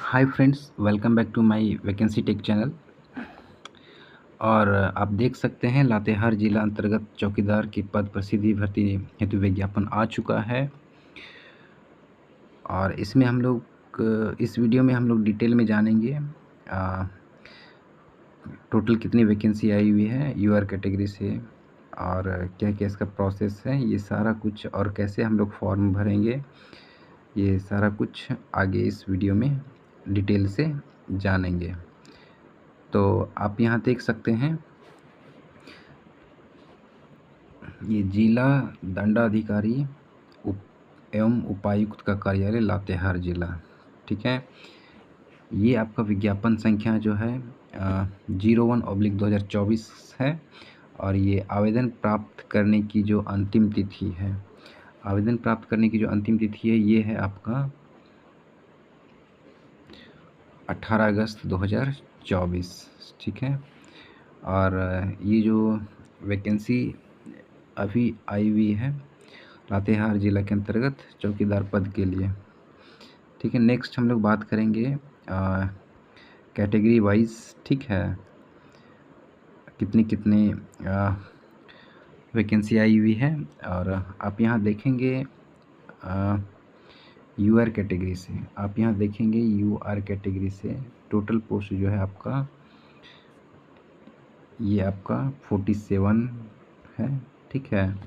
Hi friends, welcome back to my vacancy tech channel. और आप देख सकते हैं लातेहार जिला अंतर्गत चौकीदार की पद पर सीधी भर्ती हेतु विज्ञापन आ चुका है। और इसमें हम लोग इस वीडियो में हम लोग डिटेल में जानेंगे टोटल कितनी वैकेंसी आई हुई है यूआर कैटेगरी से, और क्या क्या इसका प्रोसेस है, ये सारा कुछ, और कैसे हम लोग फॉर्म भरेंगे, ये सारा कुछ आगे इस वीडियो में डिटेल से जानेंगे। तो आप यहाँ देख सकते हैं, ये जिला दंडाधिकारी एवं उपायुक्त का कार्यालय लातेहार जिला, ठीक है। ये आपका विज्ञापन संख्या जो है 01/2024 है। और ये आवेदन प्राप्त करने की जो अंतिम तिथि है, ये है आपका 18 अगस्त 2024, ठीक है। और ये जो वैकेंसी अभी आई हुई है लातेहार जिला के अंतर्गत चौकीदार पद के लिए, ठीक है। नेक्स्ट हम लोग बात करेंगे कैटेगरी वाइज, ठीक है, कितनी वैकेंसी आई हुई है। और आप यहाँ देखेंगे यूआर कैटेगरी से, टोटल पोस्ट जो है आपका, ये आपका 47 है, ठीक है।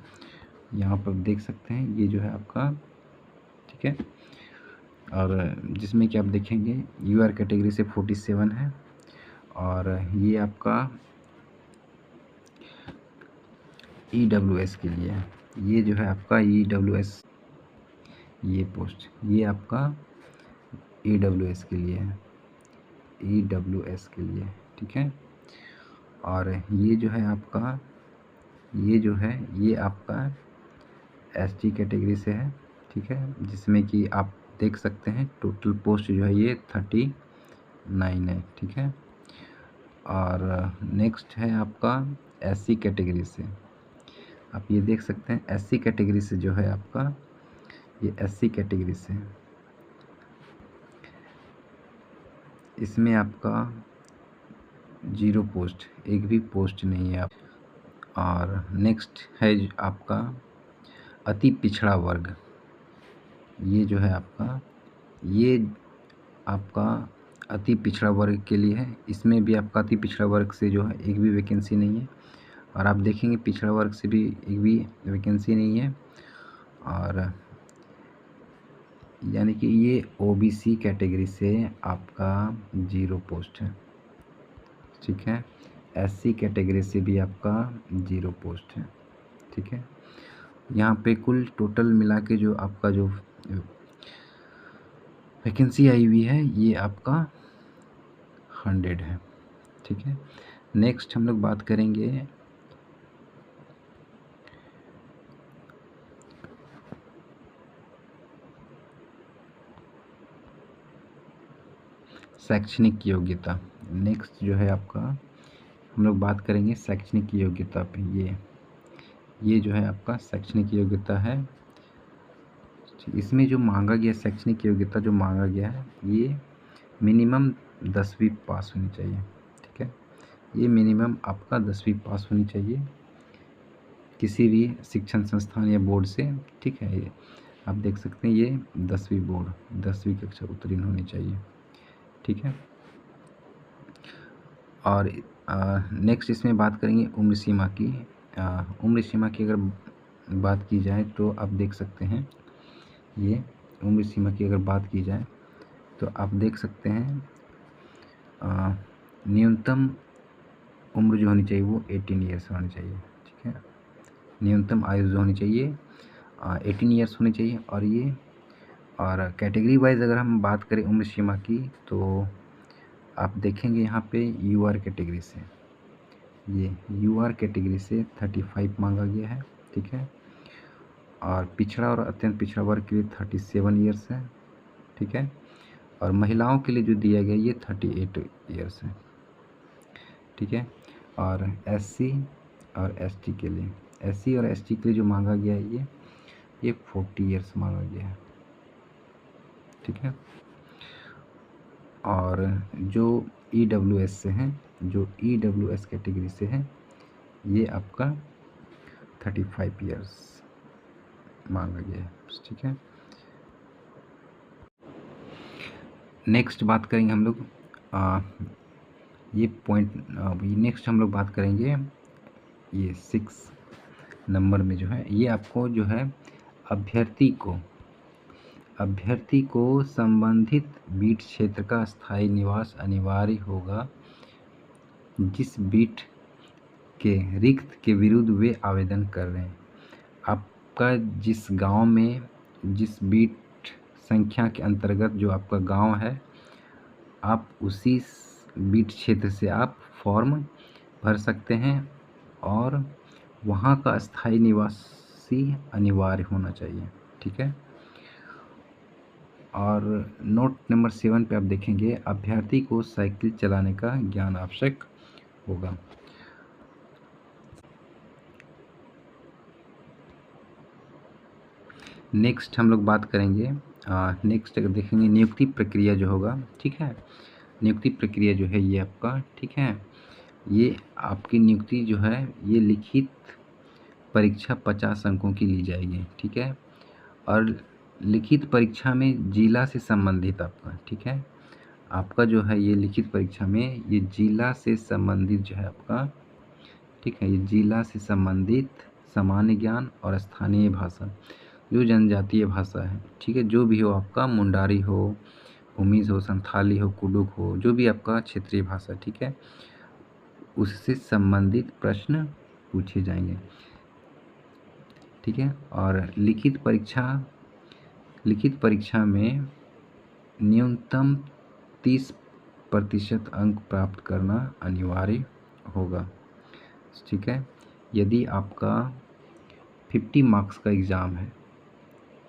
यहाँ पर देख सकते हैं ये जो है आपका, ठीक है। और जिसमें कि आप देखेंगे यूआर कैटेगरी से 47 है। और ये आपका ईडब्ल्यूएस के लिए, ये जो है आपका ईडब्ल्यूएस, ये पोस्ट ये आपका ईडब्ल्यूएस के लिए है, ठीक है। और ये जो है आपका, ये आपका एसटी कैटेगरी से है, ठीक है। जिसमें कि आप देख सकते हैं टोटल पोस्ट जो है ये 39 है, ठीक है। और नेक्स्ट है आपका एससी कैटेगरी से, आप ये देख सकते हैं एससी कैटेगरी से जो है आपका, ये एससी कैटेगरी से, इसमें आपका 0 पोस्ट, एक भी पोस्ट नहीं है आप। और नेक्स्ट है आपका अति पिछड़ा वर्ग, ये जो है आपका, ये आपका अति पिछड़ा वर्ग के लिए है। इसमें भी आपका अति पिछड़ा वर्ग से जो है एक भी वैकेंसी नहीं है। और आप देखेंगे पिछड़ा वर्ग से भी एक भी वैकेंसी नहीं है। और यानी कि ये ओबीसी कैटेगरी से आपका 0 पोस्ट है, ठीक है। एससी कैटेगरी से भी आपका 0 पोस्ट है, ठीक है। यहाँ पे कुल टोटल मिला के जो आपका जो वैकेंसी आई हुई है ये आपका 100 है, ठीक है। नेक्स्ट हम लोग बात करेंगे शैक्षणिक योग्यता। नेक्स्ट जो है आपका हम लोग बात करेंगे शैक्षणिक योग्यता पे। ये जो है आपका शैक्षणिक योग्यता है। इसमें जो मांगा गया शैक्षणिक योग्यता जो मांगा गया है, ये मिनिमम 10वीं पास होनी चाहिए, ठीक है। ये मिनिमम आपका 10वीं पास होनी चाहिए किसी भी शिक्षण संस्थान या बोर्ड से, ठीक है। ये आप देख सकते हैं, ये 10वीं कक्षा उत्तीर्ण होनी चाहिए, ठीक है। और नेक्स्ट इसमें बात करेंगे उम्र सीमा की। उम्र सीमा की अगर बात की जाए तो आप देख सकते हैं, ये उम्र सीमा की अगर बात की जाए तो आप देख सकते हैं न्यूनतम उम्र जो होनी चाहिए वो 18 ईयर्स होनी चाहिए, ठीक है। न्यूनतम आयु जो होनी चाहिए 18 ईयर्स होनी चाहिए। और कैटेगरी वाइज अगर हम बात करें उम्र सीमा की, तो आप देखेंगे यहाँ पे यूआर कैटेगरी से, ये यूआर कैटेगरी से 35 मांगा गया है, ठीक है। और पिछड़ा और अत्यंत पिछड़ा वर्ग के लिए 37 ईयर्स है, ठीक है। और महिलाओं के लिए जो दिया गया ये 38 ईयर्स है, ठीक है। और एससी और एसटी के लिए जो मांगा गया है ये 40 ईयर्स मांगा गया है, ठीक है। और जो EWS से हैं, जो EWS कैटेगरी से हैं, ये आपका 35 ईयर्स मांगा गया है, ठीक है। नेक्स्ट बात करेंगे हम लोग ये पॉइंट, नेक्स्ट हम लोग बात करेंगे ये 6 नंबर में जो है, ये आपको जो है अभ्यर्थी को संबंधित बीट क्षेत्र का स्थायी निवास अनिवार्य होगा जिस बीट के रिक्त के विरुद्ध वे आवेदन कर रहे हैं। आपका जिस गांव में, जिस बीट संख्या के अंतर्गत जो आपका गांव है, आप उसी बीट क्षेत्र से आप फॉर्म भर सकते हैं और वहाँ का स्थायी निवासी अनिवार्य होना चाहिए, ठीक है। और नोट नंबर 7 पे आप देखेंगे, अभ्यर्थी को साइकिल चलाने का ज्ञान आवश्यक होगा। नेक्स्ट हम लोग बात करेंगे, नेक्स्ट अगर देखेंगे नियुक्ति प्रक्रिया जो होगा, ठीक है। नियुक्ति प्रक्रिया जो है ये आपका, ठीक है, ये आपकी नियुक्ति जो है ये लिखित परीक्षा 50 अंकों की ली जाएगी, ठीक है। और लिखित परीक्षा में जिला से संबंधित आपका, ठीक है, आपका जो है ये लिखित परीक्षा में ये जिला से संबंधित जो है आपका, ठीक है, ये जिला से संबंधित सामान्य ज्ञान और स्थानीय भाषा, जो जनजातीय भाषा है, ठीक है, जो भी हो आपका, मुंडारी हो, भूमिज हो, संथाली हो, कुडुक हो, जो भी आपका क्षेत्रीय भाषा, ठीक है, उससे संबंधित प्रश्न पूछे जाएंगे, ठीक है। और लिखित परीक्षा में न्यूनतम 30% अंक प्राप्त करना अनिवार्य होगा, ठीक है। यदि आपका 50 मार्क्स का एग्ज़ाम है,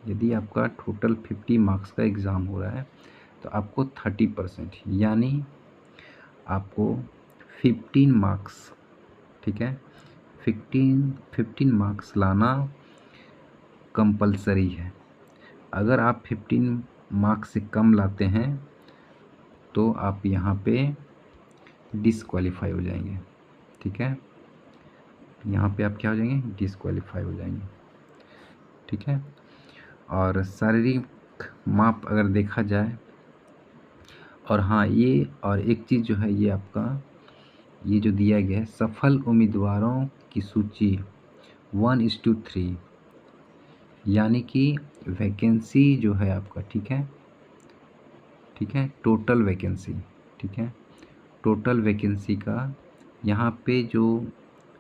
यदि आपका टोटल 50 मार्क्स का एग्ज़ाम हो रहा है, तो आपको 30% यानी आपको 15 मार्क्स, ठीक है, 15 मार्क्स लाना कंपलसरी है। अगर आप 15 मार्क्स से कम लाते हैं तो आप यहाँ पे डिसक्वालीफाई हो जाएंगे, ठीक है, यहाँ पे आप क्या हो जाएंगे, डिसक्वालीफाई हो जाएंगे, ठीक है। और शारीरिक माप अगर देखा जाए, और हाँ, ये और एक चीज़ जो है, ये आपका ये जो दिया गया है, सफल उम्मीदवारों की सूची 1:3, यानी कि वैकेंसी जो है आपका, ठीक है, ठीक है, टोटल वैकेंसी, ठीक है, टोटल वैकेंसी का यहाँ पे जो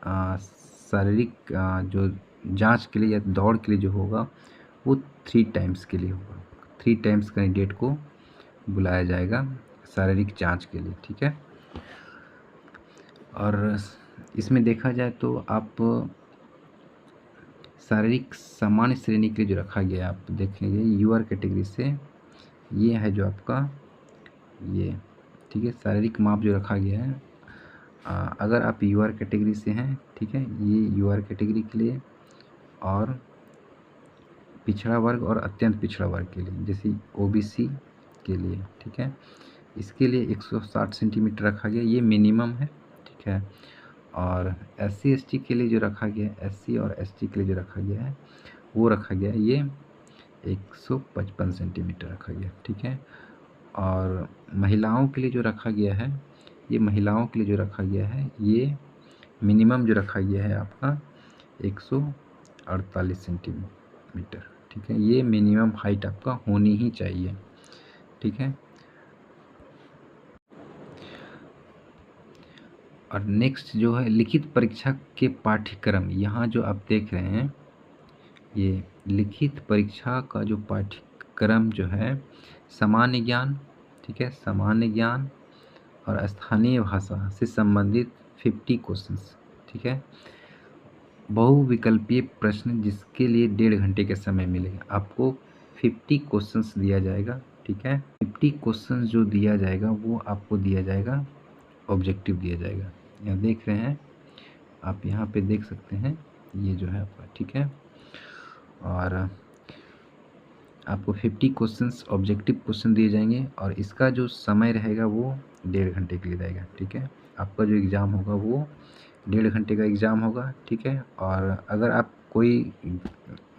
शारीरिक जो जांच के लिए या दौड़ के लिए जो होगा वो 3 टाइम्स के लिए होगा, 3 टाइम्स कैंडिडेट को बुलाया जाएगा शारीरिक जांच के लिए, ठीक है। और इसमें देखा जाए तो आप शारीरिक सामान्य श्रेणी के लिए जो रखा गया है, आप देखेंगे यूआर कैटेगरी से, ये है जो आपका ये, ठीक है, शारीरिक माप जो रखा गया है, अगर आप यूआर कैटेगरी से हैं, ठीक है, ये यूआर कैटेगरी के लिए, और पिछड़ा वर्ग और अत्यंत पिछड़ा वर्ग के लिए, जैसे ओबीसी के लिए, ठीक है, इसके लिए 160 सेंटीमीटर रखा गया, ये मिनिमम है, ठीक है। और SC ST के लिए जो रखा गया है, SC और ST के लिए जो रखा गया है, वो रखा गया है ये 155 सेंटीमीटर रखा गया, ठीक है। और महिलाओं के लिए जो रखा गया है, ये महिलाओं के लिए जो रखा गया है, ये मिनिमम जो रखा गया है आपका 148 सेंटीमीटर, ठीक है, ये मिनिमम हाइट आपका होनी ही चाहिए, ठीक है। और नेक्स्ट जो है लिखित परीक्षा के पाठ्यक्रम, यहाँ जो आप देख रहे हैं, ये लिखित परीक्षा का जो पाठ्यक्रम जो है, सामान्य ज्ञान, ठीक है, सामान्य ज्ञान और स्थानीय भाषा से संबंधित 50 क्वेश्चंस, ठीक है, बहुविकल्पीय प्रश्न जिसके लिए 1.5 घंटे का समय मिलेगा। आपको 50 क्वेश्चंस दिया जाएगा, ठीक है, 50 क्वेश्चंस जो दिया जाएगा वो आपको दिया जाएगा, ऑब्जेक्टिव दिया जाएगा, यहाँ देख रहे हैं आप, यहाँ पे देख सकते हैं, ये जो है आपका, ठीक है। और आपको 50 क्वेश्चंस ऑब्जेक्टिव क्वेश्चन दिए जाएंगे और इसका जो समय रहेगा वो 1.5 घंटे के लिए रहेगा। ठीक है, आपका जो एग्ज़ाम होगा वो 1.5 घंटे का एग्ज़ाम होगा। ठीक है, और अगर आप कोई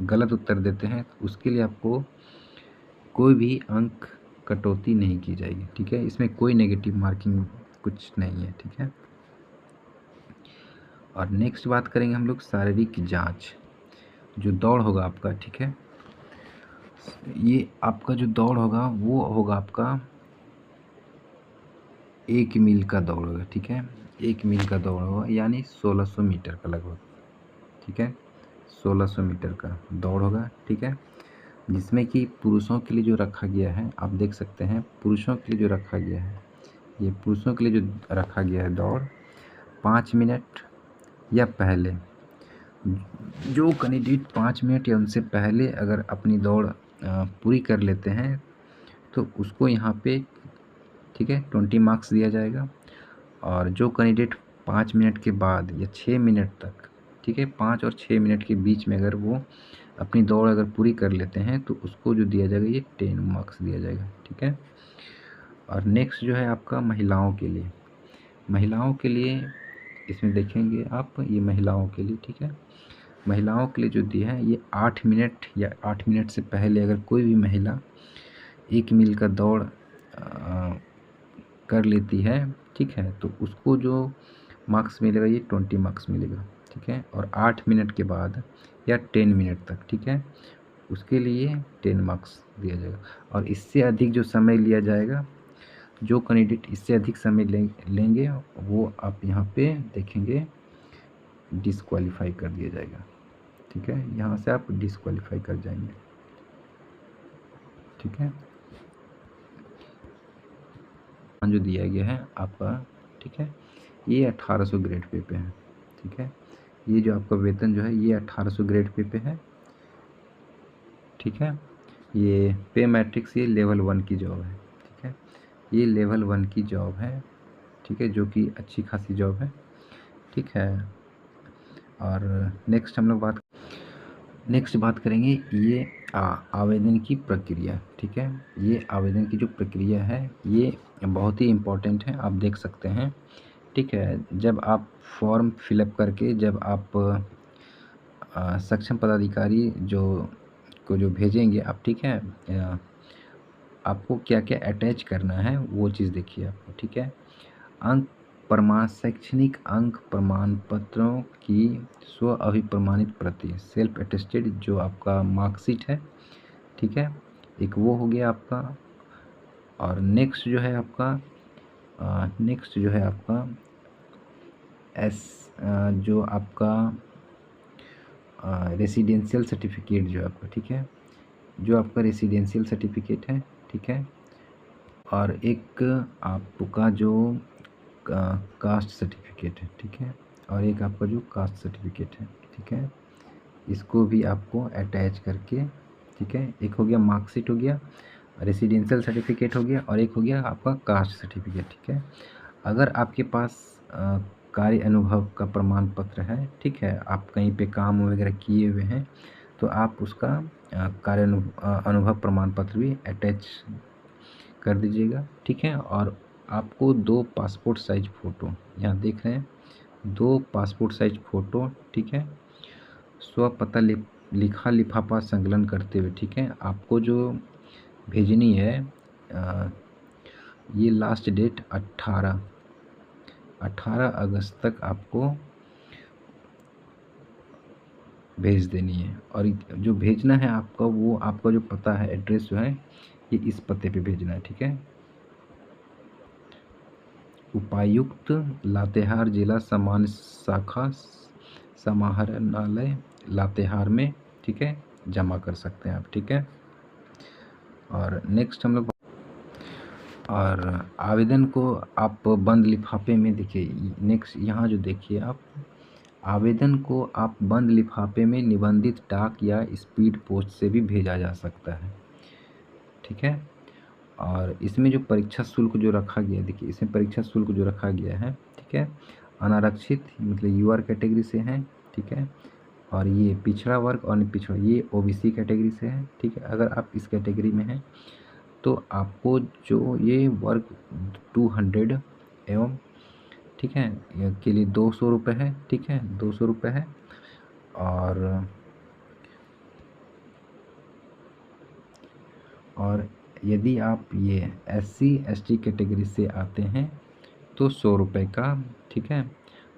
गलत उत्तर देते हैं तो उसके लिए आपको कोई भी अंक कटौती नहीं की जाएगी। ठीक है, इसमें कोई नेगेटिव मार्किंग कुछ नहीं है। ठीक है, और नेक्स्ट बात करेंगे हम लोग शारीरिक जांच, जो दौड़ होगा आपका। ठीक है, ये आपका जो दौड़ होगा वो होगा आपका 1 मील का दौड़ होगा। ठीक है, 1 मील का दौड़ होगा यानी 1600 मीटर का लगभग। ठीक है, 1600 मीटर का दौड़ होगा। ठीक है, जिसमें कि पुरुषों के लिए जो रखा गया है, आप देख सकते हैं पुरुषों के लिए जो रखा गया है, ये पुरुषों के लिए जो रखा गया है दौड़ 5 मिनट या पहले, जो कैंडिडेट 5 मिनट या उनसे पहले अगर अपनी दौड़ पूरी कर लेते हैं तो उसको यहाँ पे, ठीक है, 20 मार्क्स दिया जाएगा। और जो कैंडिडेट 5 मिनट के बाद या 6 मिनट तक, ठीक है, 5 और 6 मिनट के बीच में अगर वो अपनी दौड़ अगर पूरी कर लेते हैं तो उसको जो दिया जाएगा ये 10 मार्क्स दिया जाएगा। ठीक है, और नेक्स्ट जो है आपका महिलाओं के लिए, महिलाओं के लिए इसमें देखेंगे आप, ये महिलाओं के लिए, ठीक है, महिलाओं के लिए जो दिया है ये 8 मिनट या 8 मिनट से पहले अगर कोई भी महिला 1 मील का दौड़ कर लेती है, ठीक है, तो उसको जो मार्क्स मिलेगा ये 20 मार्क्स मिलेगा। ठीक है, और 8 मिनट के बाद या 10 मिनट तक, ठीक है, उसके लिए 10 मार्क्स दिया जाएगा। और इससे अधिक जो समय लिया जाएगा, जो कैंडिडेट इससे अधिक समय लेंगे वो आप यहाँ पे देखेंगे डिस्क्वालीफाई कर दिया जाएगा। ठीक है, यहाँ से आप डिस्क्वालीफाई कर जाएंगे। ठीक है, जो दिया गया है आपका, ठीक है, ये 1800 ग्रेड पे है। ठीक है, ये जो आपका वेतन जो है ये 1800 ग्रेड पे है। ठीक है, ये पे मैट्रिक्स ये लेवल 1 की जॉब है। ठीक है, ये लेवल 1 की जॉब है। ठीक है, जो कि अच्छी खासी जॉब है। ठीक है, और नेक्स्ट हम लोग बात करेंगे ये आवेदन की प्रक्रिया। ठीक है, ये आवेदन की जो प्रक्रिया है ये बहुत ही इम्पोर्टेंट है, आप देख सकते हैं। ठीक है, जब आप फॉर्म फिलअप करके जब आप सक्षम पदाधिकारी जो भेजेंगे आप, ठीक है, आपको क्या क्या अटैच करना है वो चीज़ देखिए आपको। ठीक है, शैक्षणिक अंक प्रमाण पत्रों की स्व अभिप्रमाणित प्रति, सेल्फ अटेस्टेड जो आपका मार्कशीट है। ठीक है, एक वो हो गया आपका। और नेक्स्ट जो है आपका जो आपका रेसिडेंशियल सर्टिफिकेट जो आपका, ठीक है, जो आपका रेसिडेंशियल सर्टिफिकेट है। ठीक है, और एक आपका जो कास्ट सर्टिफिकेट है। ठीक है, और एक आपका जो कास्ट सर्टिफिकेट है। ठीक है, इसको भी आपको अटैच करके, ठीक है, एक हो गया मार्कशीट, हो गया रेसिडेंशियल सर्टिफिकेट, हो गया, और एक हो गया आपका कास्ट सर्टिफिकेट। ठीक है, अगर आपके पास कार्य अनुभव का प्रमाण पत्र है, ठीक है, आप कहीं पे काम वगैरह किए हुए हैं तो आप उसका कार्य अनुभव प्रमाण पत्र भी अटैच कर दीजिएगा। ठीक है, और आपको 2 पासपोर्ट साइज फ़ोटो, यहाँ देख रहे हैं 2 पासपोर्ट साइज फ़ोटो, ठीक है, स्वपता लिखा लिफाफा संकलन करते हुए, ठीक है, आपको जो भेजनी है ये लास्ट डेट 18 अगस्त तक आपको भेज देनी है। और जो भेजना है आपका, वो आपका जो पता है, एड्रेस जो है ये इस पते पे भेजना है। ठीक है, उपायुक्त लातेहार जिला सामान्य शाखा समाहरणालय लातेहार में, ठीक है, जमा कर सकते हैं आप। ठीक है, और नेक्स्ट हम लोग और आवेदन को आप बंद लिफाफे में, देखिए नेक्स्ट यहाँ जो देखिए आप, आवेदन को आप बंद लिफाफे में निबंधित डाक या स्पीड पोस्ट से भी भेजा जा सकता है। ठीक है, और इसमें जो परीक्षा शुल्क जो रखा गया है, देखिए इसमें परीक्षा शुल्क जो रखा गया है, ठीक है, अनारक्षित मतलब यूआर कैटेगरी से हैं, ठीक है, और ये पिछड़ा वर्ग और पिछड़ा, ये ओबीसी कैटेगरी से है, ठीक है। अगर आप इस कैटेगरी में हैं तो आपको जो ये वर्ग 200 एवं, ठीक है, के लिए 200 रुपये है, ठीक है, 200 रुपये है। और यदि आप ये SC/ST कैटेगरी से आते हैं तो 100 रुपये का, ठीक है,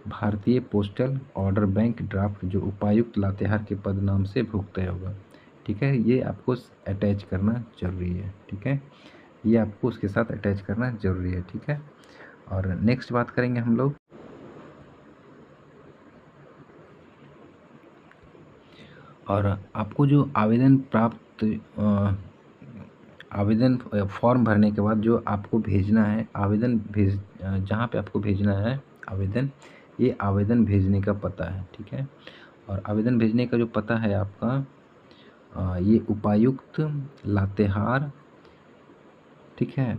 भारतीय पोस्टल ऑर्डर बैंक ड्राफ्ट जो उपायुक्त लातेहार के पद नाम से भुगतान होगा, ठीक है। ये आपको अटैच करना जरूरी है, ठीक है, ये आपको उसके साथ अटैच करना जरूरी है, ठीक है। और नेक्स्ट बात करेंगे हम लोग, और आपको जो आवेदन फॉर्म भरने के बाद जो आपको भेजना है, जहाँ पे आपको भेजना है आवेदन, ये आवेदन भेजने का पता है, ठीक है। और आवेदन भेजने का जो पता है आपका, ये उपायुक्त लातेहार, ठीक है,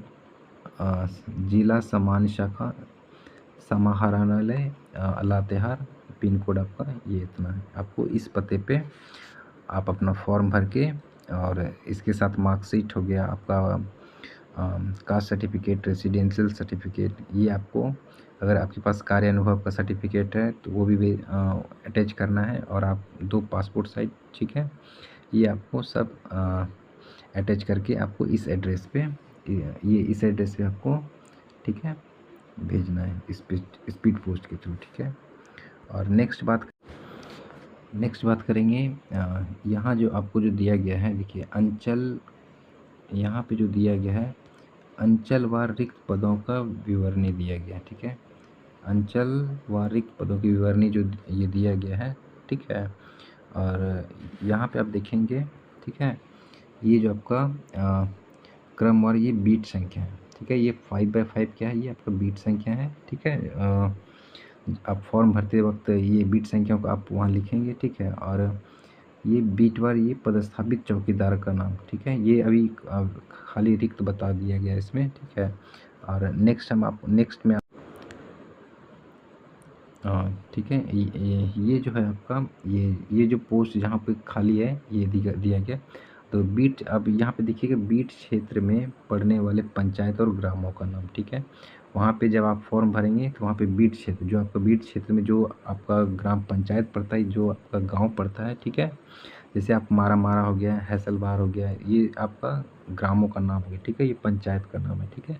जिला सामान्य शाखा समाहरणालय लातेहार, पिन कोड आपका ये इतना है। आपको इस पते पे आप अपना फॉर्म भर के, और इसके साथ मार्कशीट हो गया आपका, कास्ट सर्टिफिकेट, रेसिडेंशियल सर्टिफिकेट, ये आपको, अगर आपके पास कार्य अनुभव का सर्टिफिकेट है तो वो भी अटैच करना है। और आप 2 पासपोर्ट साइज, ठीक है, ये आपको सब अटैच करके आपको इस एड्रेस पे, इस एड्रेस पे आपको, ठीक है, भेजना है स्पीड पोस्ट के थ्रू, ठीक है। और नेक्स्ट बात करेंगे, यहाँ जो आपको जो दिया गया है, देखिए अंचल, यहाँ पे जो दिया गया है अंचलवार रिक्त पदों का विवरणी दिया गया है, ठीक है। अंचलवार रिक्त पदों की विवरणी जो ये दिया गया है, ठीक है। और यहाँ पे आप देखेंगे, ठीक है, ये जो आपका क्रमवार ये बीट संख्या है, ठीक है। ये 5/5 क्या है, ये आपका बीट संख्या है, ठीक है। आप फॉर्म भरते वक्त ये बीट संख्याओं को आप वहाँ लिखेंगे, ठीक है। और ये बीटवार, ये पदस्थापित चौकीदार का नाम, ठीक है, ये अभी खाली रिक्त बता दिया गया इसमें, ठीक है। और नेक्स्ट में ठीक है, ये जो है आपका, ये जो पोस्ट जहाँ पे खाली है ये दिया गया। तो बीट, अब यहाँ पे देखिएगा, बीट क्षेत्र में पड़ने वाले पंचायत और ग्रामों का नाम, ठीक है। वहाँ पे जब आप फॉर्म भरेंगे तो वहाँ पे बीट क्षेत्र, जो आपका बीट क्षेत्र में जो आपका ग्राम पंचायत पड़ता है, जो आपका गांव पड़ता है, ठीक है। जैसे आप मारा हो गया, हैसलबार हो गया, ये आपका ग्रामों का नाम हो गया, ठीक है, ये पंचायत का नाम है, ठीक है।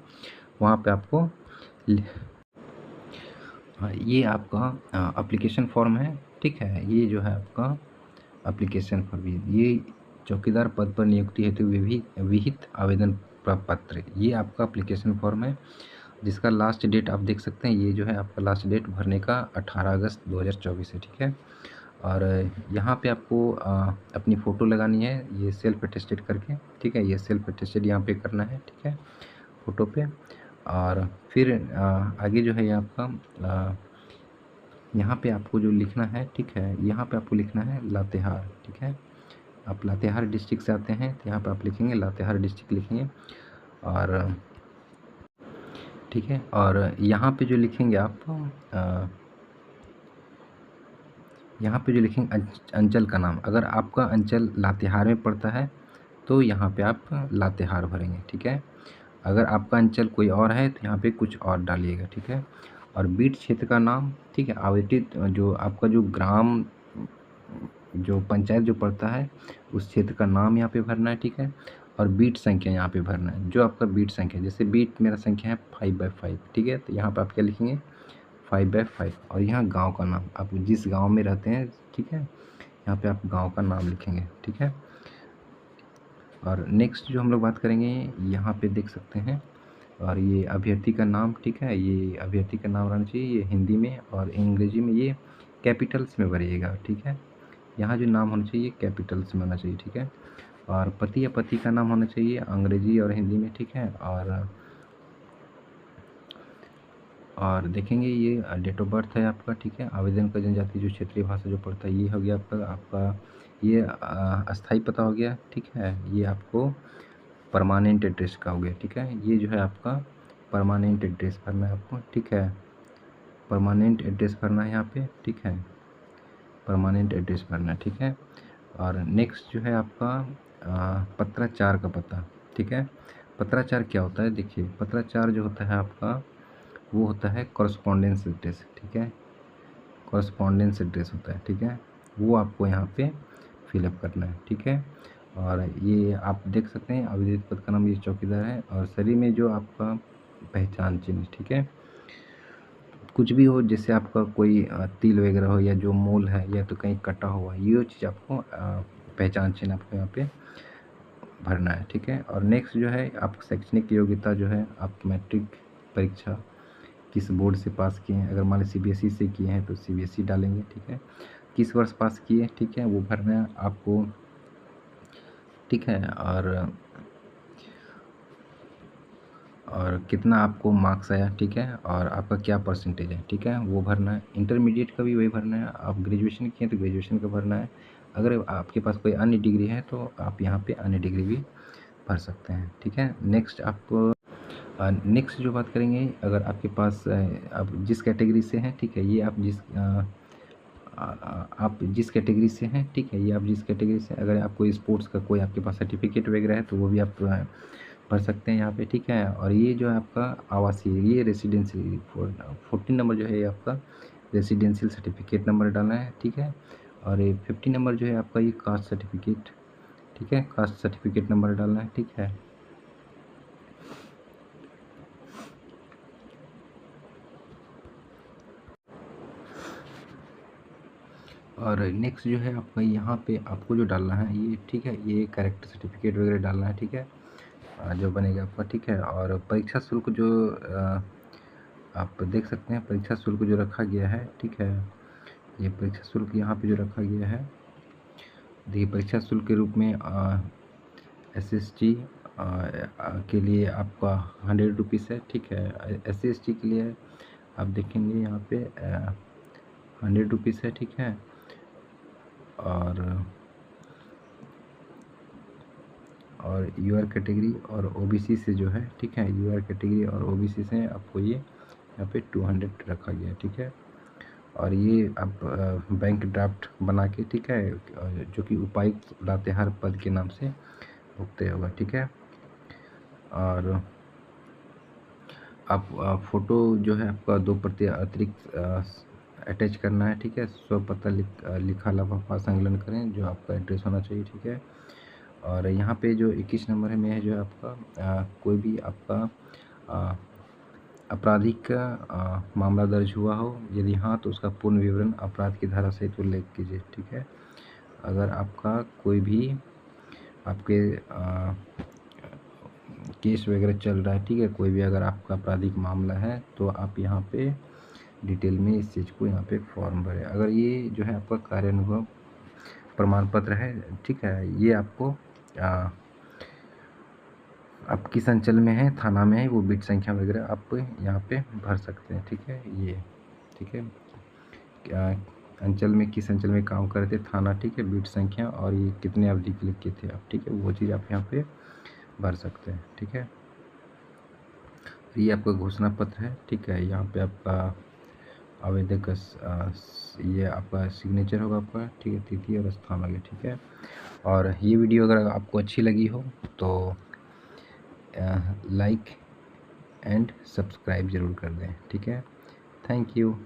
वहाँ पे आपको ये आपका एप्लीकेशन फॉर्म है, ठीक है। ये जो है आपका एप्लीकेशन फॉर्म, ये चौकीदार पद पर नियुक्ति हेतु विहित आवेदन पत्र, ये आपका एप्लीकेशन फॉर्म है, जिसका लास्ट डेट आप देख सकते हैं। ये जो है आपका लास्ट डेट भरने का 18 अगस्त 2024 है, ठीक है। और यहाँ पे आपको अपनी फ़ोटो लगानी है, ये सेल्फ अटेस्टेड करके, ठीक है, ये सेल्फ अटेस्टेड यहाँ पे करना है, ठीक है, फ़ोटो पे। और फिर आगे जो है ये आपका, यहाँ पे आपको जो लिखना है, ठीक है, यहाँ पे आपको लिखना है लातेहार, ठीक है। आप लातेहार डिस्ट्रिक्ट से आते हैं तो यहाँ पे आप लिखेंगे लातेहार डिस्ट्रिक्ट लिखेंगे, और ठीक है। और यहाँ पे जो लिखेंगे आप, यहाँ पे जो लिखेंगे अंचल का नाम, अगर आपका अंचल लातेहार में पड़ता है तो यहाँ पे आप लातेहार भरेंगे, ठीक है। अगर आपका अंचल कोई और है तो यहाँ पे कुछ और डालिएगा, ठीक है। और बीट क्षेत्र का नाम, ठीक है, आवंटित जो आपका जो ग्राम, जो पंचायत जो पड़ता है उस क्षेत्र का नाम यहाँ पे भरना है, ठीक है। और बीट संख्या यहाँ पे भरना है, जो आपका बीट संख्या, जैसे बीट मेरा संख्या है 5/5, ठीक है। तो यहाँ पे आप क्या लिखेंगे 5/5, और यहाँ गांव का नाम, आप जिस गांव में रहते हैं, ठीक है, यहाँ पे आप गांव का नाम लिखेंगे, ठीक है। और नेक्स्ट जो हम लोग बात करेंगे, यहाँ पे देख सकते हैं, और ये अभ्यर्थी का नाम, ठीक है, ये अभ्यर्थी का नाम रहना चाहिए, ये हिंदी में और अंग्रेजी में ये कैपिटल्स में भरिएगा, ठीक है। यहाँ जो नाम होना चाहिए कैपिटल्स में होना चाहिए, ठीक है। और पति या पति का नाम होना चाहिए अंग्रेजी और हिंदी में, ठीक है। और देखेंगे ये डेट ऑफ बर्थ है आपका, ठीक है। आवेदन का जनजाति जो क्षेत्रीय भाषा जो पड़ता है ये हो गया आपका ये अस्थाई पता हो गया, ठीक है। ये आपको परमानेंट एड्रेस का हो गया, ठीक है। ये जो है आपका परमानेंट एड्रेस भरना है आपको, ठीक है, परमानेंट एड्रेस भरना है यहाँ पे, ठीक है, परमानेंट एड्रेस भरना है, ठीक है। और नेक्स्ट जो है आपका पत्राचार का पता, ठीक है। पत्राचार क्या होता है, देखिए पत्राचार जो होता है आपका वो होता है कॉरस्पॉन्डेंस एड्रेस, ठीक है। कॉरस्पॉन्डेंस एड्रेस होता है, ठीक है। वो आपको यहाँ पे फिलअप करना है, ठीक है। और ये आप देख सकते हैं अविदित पद का नाम ये चौकीदार है, और शरीर में जो आपका पहचान चिन्ह, ठीक है, कुछ भी हो, जैसे आपका कोई तिल वगैरह हो या जो मूल है या तो कहीं कटा हुआ, ये चीज़ आपको पहचान चिन्ह आपको यहाँ पे भरना है, ठीक है। और नेक्स्ट जो है आप शैक्षणिक योग्यता जो है आप मैट्रिक परीक्षा किस बोर्ड से पास किए हैं, अगर मान लीजिए सीबीएसई से किए हैं तो सीबीएसई डालेंगे, ठीक है। किस वर्ष पास किए, ठीक है, वो भरना है आपको, ठीक है। और कितना आपको मार्क्स आया, ठीक है, और आपका क्या परसेंटेज है, ठीक है, वो भरना है। इंटरमीडिएट का भी वही भरना है, आप ग्रेजुएशन किए तो ग्रेजुएशन का भरना है। अगर आपके पास कोई अन्य डिग्री है तो आप यहाँ पे अन्य डिग्री भी भर सकते हैं, ठीक है। नेक्स्ट नेक्स्ट जो बात करेंगे, अगर आपके पास आप जिस कैटेगरी से हैं, ठीक है, ये आप जिस कैटेगरी से हैं, ठीक है, ये आप जिस कैटेगरी से, अगर आपको स्पोर्ट्स का कोई आपके पास सर्टिफिकेट वगैरह है तो वो भी आप भर सकते हैं यहाँ पे, ठीक है। और ये जो है आपका आवासीय, ये रेसिडेंशियल 14 नंबर जो है ये आपका रेसिडेंशियल सर्टिफिकेट नंबर डालना है, ठीक है। और ये 50 नंबर जो है आपका ये कास्ट सर्टिफिकेट, ठीक है, कास्ट सर्टिफिकेट नंबर डालना है, ठीक है। और नेक्स्ट जो है आपका यहाँ पे आपको जो डालना है ये, ठीक है, ये कैरेक्टर सर्टिफिकेट वगैरह डालना है, ठीक है, जो बनेगा आपका, ठीक है। और परीक्षा शुल्क जो आप देख सकते हैं परीक्षा शुल्क जो रखा गया है, ठीक है, ये परीक्षा शुल्क यहाँ पे जो रखा गया है, देखिए परीक्षा शुल्क के रूप में SST के लिए आपका 100 रुपीज़ है, ठीक है। SC/ST के लिए आप देखेंगे यहाँ पे 100 रुपीज़ है, ठीक है। और यूआर कैटेगरी और ओबीसी से जो है, ठीक है, यूआर कैटेगरी और ओबीसी से आपको ये यहाँ पे 200 रखा गया है, ठीक है। और ये आप बैंक ड्राफ्ट बना के, ठीक है, जो कि उपायुक्त लातेहार पद के नाम से भुगते होगा, ठीक है। और आप फ़ोटो जो है आपका 2 प्रति अतिरिक्त अटैच करना है, ठीक है। स्वपत्र लिखा लिफाफा संकलन करें जो आपका एड्रेस होना चाहिए, ठीक है। और यहाँ पे जो 21 नंबर में है जो है आपका कोई भी आपका आपराधिक मामला दर्ज हुआ हो, यदि हाँ तो उसका पूर्ण विवरण अपराध की धारा सहित उल्लेख कीजिए, ठीक है। अगर आपका कोई भी आपके केस वगैरह चल रहा है, ठीक है, कोई भी अगर आपका आपराधिक मामला है तो आप यहाँ पे डिटेल में इस चीज़ को यहाँ पे फॉर्म भरें। अगर ये जो है आपका कार्यानुभव प्रमाण पत्र है, ठीक है, ये आपको आप किस अंचल में है, थाना में है, वो बिट संख्या वगैरह आप यहाँ पे भर सकते हैं, ठीक है। ये ठीक है, अंचल में किस अंचल में काम करते थे, थाना, ठीक है, बिट संख्या और ये कितने अवधि के लिए किए थे आप, ठीक है, वो चीज़ आप यहाँ पे भर सकते हैं, ठीक है। ये आपका घोषणा पत्र है, ठीक है, यहाँ पे आपका आवेदक ये आपका सिग्नेचर होगा आपका, ठीक है, तिथि और स्थान लगे, ठीक है। और ये वीडियो अगर आपको अच्छी लगी हो तो लाइक एंड सब्सक्राइब ज़रूर कर दें, ठीक है। Thank you.